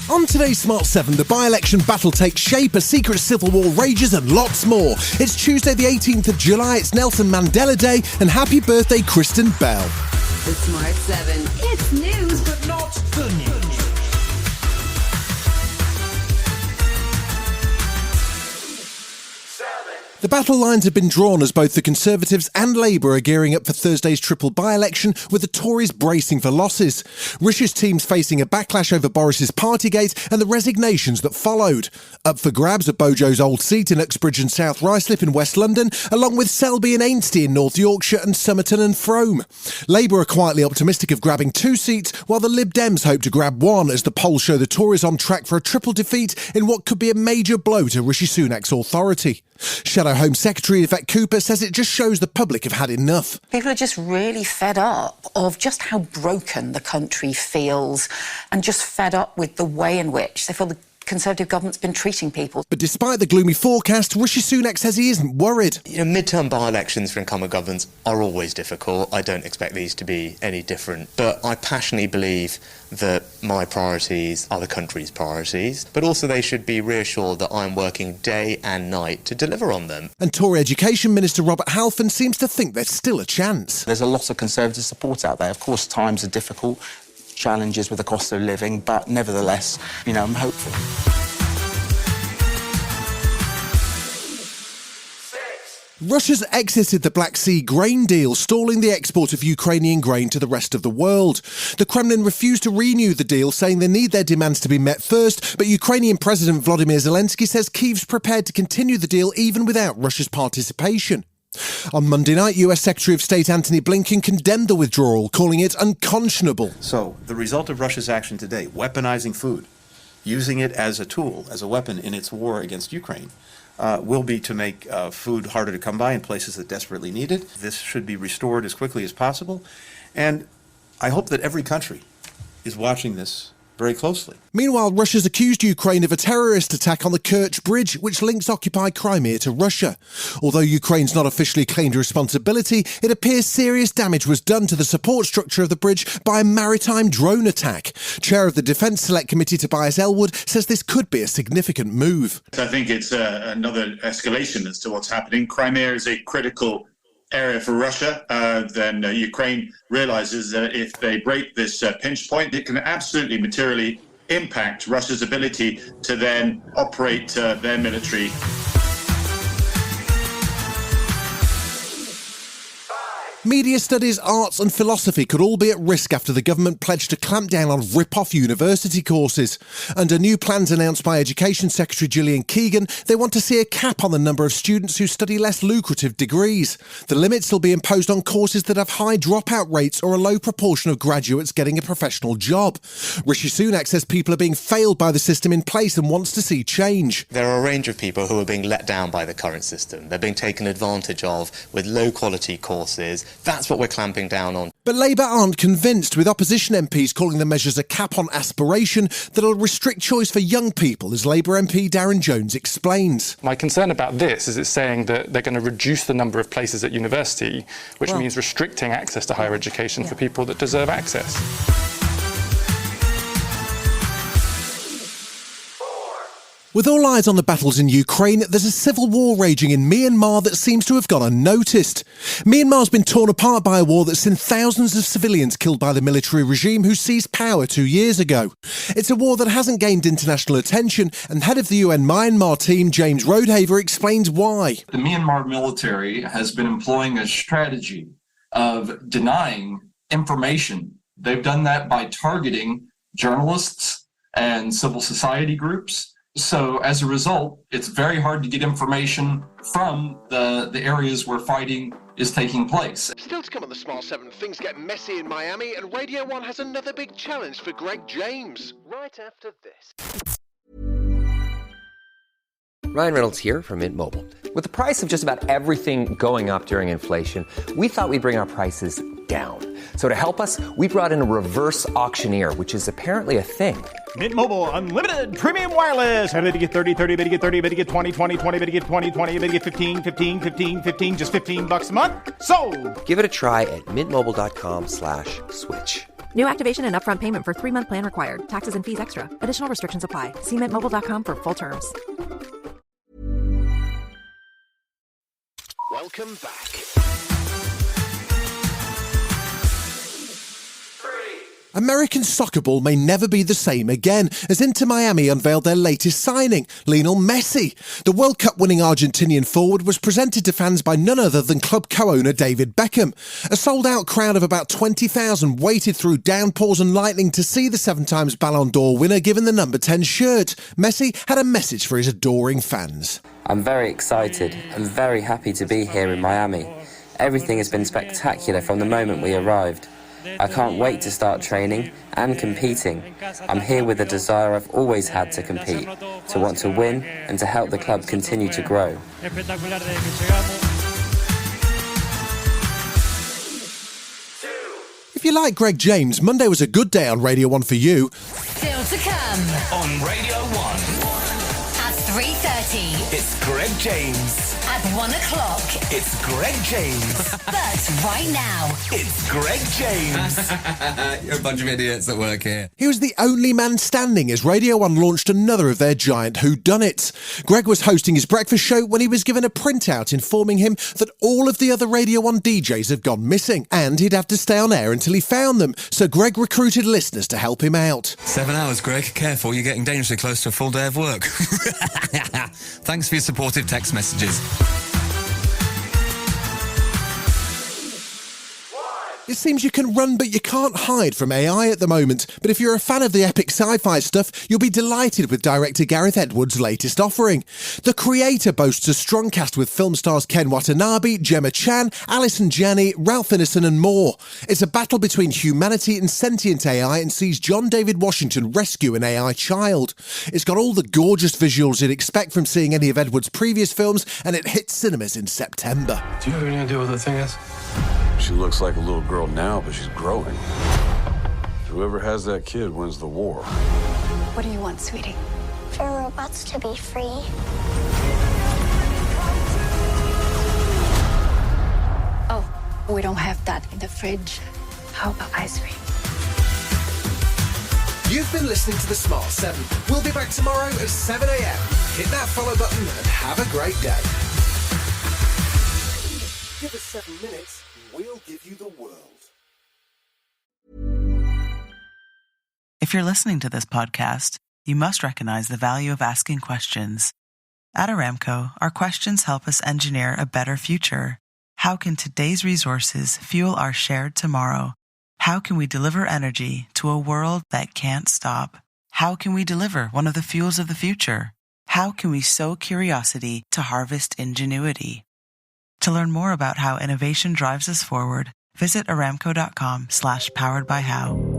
On today's Smart 7, the by-election battle takes shape, a secret civil war rages and lots more. It's Tuesday the 18th of July, it's Nelson Mandela Day, and happy birthday Kristen Bell. The Smart 7, it's news, but not the news. The battle lines have been drawn as both the Conservatives and Labour are gearing up for Thursday's triple by-election, with the Tories bracing for losses. Rishi's team's facing a backlash over Boris's Partygate and the resignations that followed. Up for grabs are Bojo's old seat in Uxbridge and South Ruislip in West London, along with Selby and Ainsty in North Yorkshire and Somerton and Frome. Labour are quietly optimistic of grabbing 2 seats, while the Lib Dems hope to grab 1, as the polls show the Tories on track for a triple defeat in what could be a major blow to Rishi Sunak's authority. Shadow Home Secretary Yvette Cooper says it just shows the public have had enough. People are just really fed up of just how broken the country feels, and just fed up with the way in which they feel the Conservative government's been treating people. But despite the gloomy forecast, Rishi Sunak says he isn't worried. Midterm by-elections for incumbent governments are always difficult. I don't expect these to be any different. But I passionately believe that my priorities are the country's priorities, but also they should be reassured that I'm working day and night to deliver on them. And Tory Education Minister Robert Halfon seems to think there's still a chance. There's a lot of Conservative support out there. Of course, times are difficult, challenges with the cost of living, but nevertheless, I'm hopeful. Russia's exited the Black Sea grain deal, stalling the export of Ukrainian grain to the rest of the world. The Kremlin refused to renew the deal, saying they need their demands to be met first, but Ukrainian President Volodymyr Zelensky says Kyiv's prepared to continue the deal even without Russia's participation. On Monday night, US Secretary of State Antony Blinken condemned the withdrawal, calling it unconscionable. So, the result of Russia's action today, weaponizing food, using it as a tool, as a weapon in its war against Ukraine, will be to make food harder to come by in places that desperately need it. This should be restored as quickly as possible. And I hope that every country is watching this very closely. Meanwhile, Russia's accused Ukraine of a terrorist attack on the Kerch Bridge, which links occupied Crimea to Russia. Although Ukraine's not officially claimed responsibility, it appears serious damage was done to the support structure of the bridge by a maritime drone attack. Chair of the Defence Select Committee, Tobias Elwood, says this could be a significant move. I think it's another escalation as to what's happening. Crimea is a critical area for Russia. Then Ukraine realizes that if they break this pinch point, it can absolutely materially impact Russia's ability to then operate their military. Media studies, arts and philosophy could all be at risk after the government pledged to clamp down on rip-off university courses. Under new plans announced by Education Secretary Gillian Keegan, they want to see a cap on the number of students who study less lucrative degrees. The limits will be imposed on courses that have high dropout rates or a low proportion of graduates getting a professional job. Rishi Sunak says people are being failed by the system in place and wants to see change. There are a range of people who are being let down by the current system. They're being taken advantage of with low-quality courses. That's what we're clamping down on. But Labour aren't convinced, with opposition MPs calling the measures a cap on aspiration that'll restrict choice for young people, as Labour MP Darren Jones explains. My concern about this is it's saying that they're going to reduce the number of places at university, which means restricting access to higher education for people that deserve access. With all eyes on the battles in Ukraine, there's a civil war raging in Myanmar that seems to have gone unnoticed. Myanmar's been torn apart by a war that's seen thousands of civilians killed by the military regime who seized power 2 years ago. It's a war that hasn't gained international attention, and head of the UN Myanmar team, James Roadhaver, explains why. The Myanmar military has been employing a strategy of denying information. They've done that by targeting journalists and civil society groups. So as a result, it's very hard to get information from the areas where fighting is taking place. Still to come on the Smart 7, things get messy in Miami, and Radio 1 has another big challenge for Greg James. Right after this. Ryan Reynolds here from Mint Mobile. With the price of just about everything going up during inflation, we thought we'd bring our prices down. So to help us, we brought in a reverse auctioneer, which is apparently a thing. Mint Mobile Unlimited Premium Wireless. How to get 30, 30, bit to get 30, bit to get 20, 20, 20, bit to get 20, 20, bit to get 15, 15, 15, 15, just $15 a month? Sold! Give it a try at mintmobile.com/switch. New activation and upfront payment for 3-month plan required. Taxes and fees extra. Additional restrictions apply. See mintmobile.com for full terms. Welcome back. American soccer ball may never be the same again, as Inter Miami unveiled their latest signing, Lionel Messi. The World Cup winning Argentinian forward was presented to fans by none other than club co-owner David Beckham. A sold-out crowd of about 20,000 waited through downpours and lightning to see the 7 times Ballon d'Or winner given the number 10 shirt. Messi had a message for his adoring fans. I'm very excited and very happy to be here in Miami. Everything has been spectacular from the moment we arrived. I can't wait to start training and competing. I'm here with a desire I've always had to compete, to want to win and to help the club continue to grow. If you like Greg James, Monday was a good day on Radio 1 for you. Still to come on Radio 1. At 3:30. It's Greg James. At 1 o'clock. It's Greg James. But right now, it's Greg James. You're a bunch of idiots that work here. He was the only man standing as Radio 1 launched another of their giant whodunits. Greg was hosting his breakfast show when he was given a printout informing him that all of the other Radio 1 DJs had gone missing and he'd have to stay on air until he found them. So Greg recruited listeners to help him out. 7 hours, Greg. Careful, you're getting dangerously close to a full day of work. Thanks for your supportive text messages. It seems you can run but you can't hide from AI at the moment, but if you're a fan of the epic sci-fi stuff, you'll be delighted with director Gareth Edwards' latest offering. The creator boasts a strong cast with film stars Ken Watanabe, Gemma Chan, Alison Janney, Ralph Ineson and more. It's a battle between humanity and sentient AI and sees John David Washington rescue an AI child. It's got all the gorgeous visuals you'd expect from seeing any of Edwards' previous films, and it hits cinemas in September. Do you have any idea what the thing is? She looks like a little girl now, but she's growing. Whoever has that kid wins the war. What do you want, sweetie? For robots to be free. Oh, we don't have that in the fridge. How about ice cream? You've been listening to The Smart 7. We'll be back tomorrow at 7 a.m. Hit that follow button and have a great day. Give us 7 minutes. We'll give you the world. If you're listening to this podcast, you must recognize the value of asking questions. At Aramco, our questions help us engineer a better future. How can today's resources fuel our shared tomorrow? How can we deliver energy to a world that can't stop? How can we deliver one of the fuels of the future? How can we sow curiosity to harvest ingenuity? To learn more about how innovation drives us forward, visit aramco.com/poweredbyhow.